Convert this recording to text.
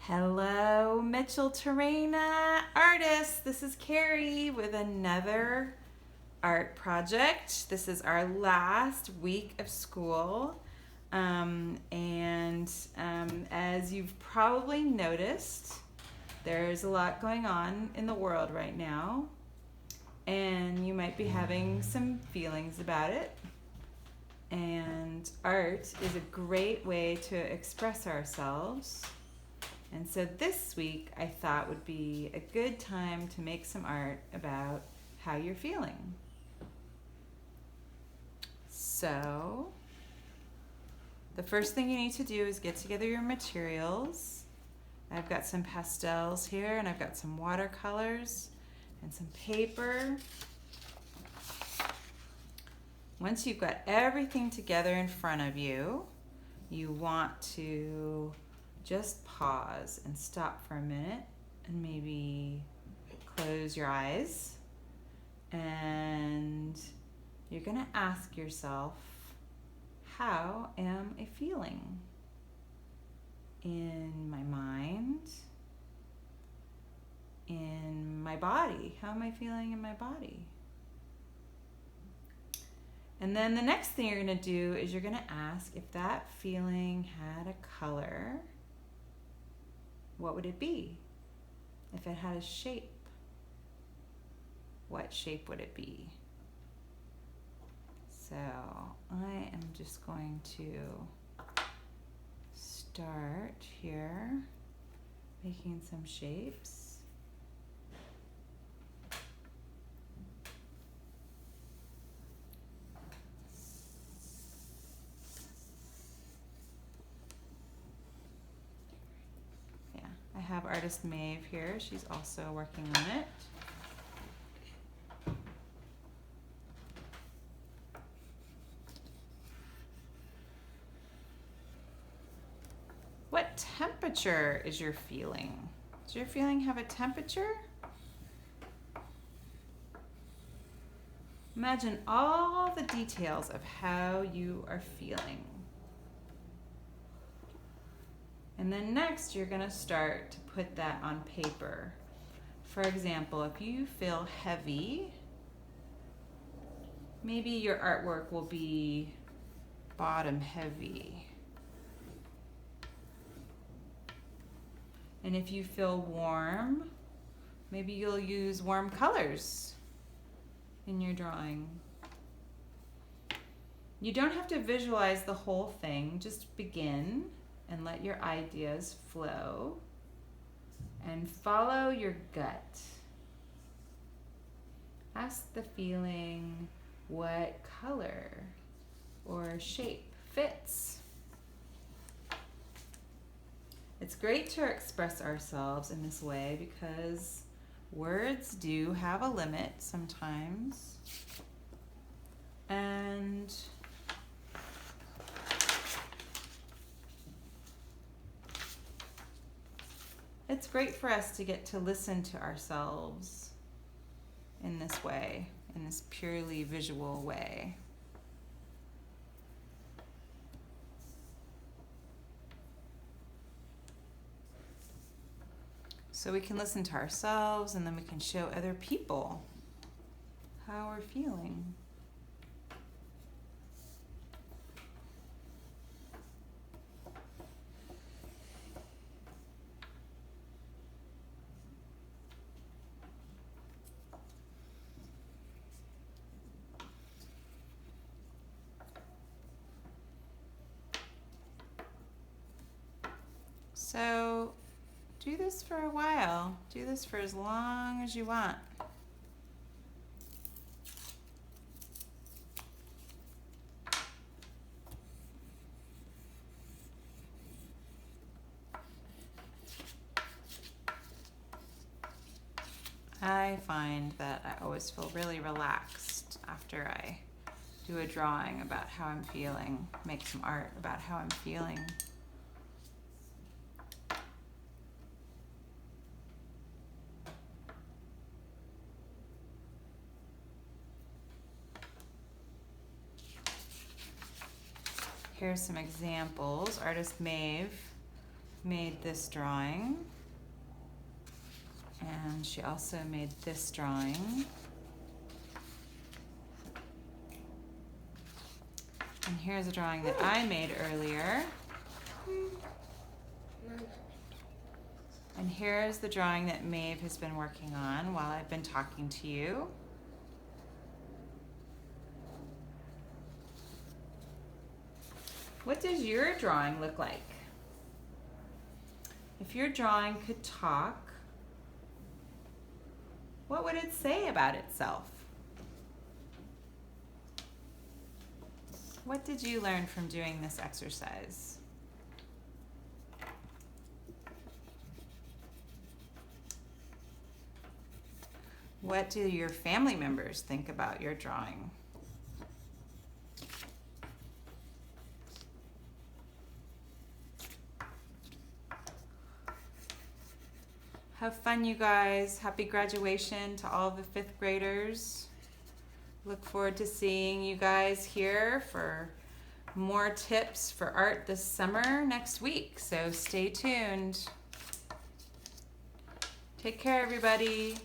Hello, Mitchell Terrena artists. This is Carrie with another art project. This is our last week of school. As you've probably noticed, there's a lot going on in the world right now, and you might be having some feelings about it. And art is a great way to express ourselves. And so this week I thought would be a good time to make some art about how you're feeling. So the first thing you need to do is get together your materials. I've got some pastels here, and I've got some watercolors and some paper. Once you've got everything together in front of you, you want to just pause and stop for a minute and maybe close your eyes. And you're going to ask yourself, how am I feeling? In my mind, in my body. How am I feeling in my body? And then the next thing you're going to do is you're going to ask if that feeling had a color, what would it be? If it had a shape, what shape would it be? So I am just going to start here, making some shapes. I have artist Maeve here. She's also working on it. What temperature is your feeling? Does your feeling have a temperature? Imagine all the details of how you are feeling. And then next, you're going to start to put that on paper. For example, if you feel heavy, maybe your artwork will be bottom heavy. And if you feel warm, maybe you'll use warm colors in your drawing. You don't have to visualize the whole thing, just begin and let your ideas flow and follow your gut. Ask the feeling what color or shape fits. It's great to express ourselves in this way because words do have a limit sometimes. And it's great for us to get to listen to ourselves in this way, in this purely visual way. So we can listen to ourselves, and then we can show other people how we're feeling. So do this for a while. Do this for as long as you want. I find that I always feel really relaxed after I do a drawing about how I'm feeling, make some art about how I'm feeling. Here's some examples. Artist Maeve made this drawing. And she also made this drawing. And here's a drawing that I made earlier. And here's the drawing that Maeve has been working on while I've been talking to you. What does your drawing look like? If your drawing could talk, what would it say about itself? What did you learn from doing this exercise? What do your family members think about your drawing? Have fun, you guys. Happy graduation to all the 5th graders. Look forward to seeing you guys here for more tips for art this summer next week. So stay tuned. Take care, everybody.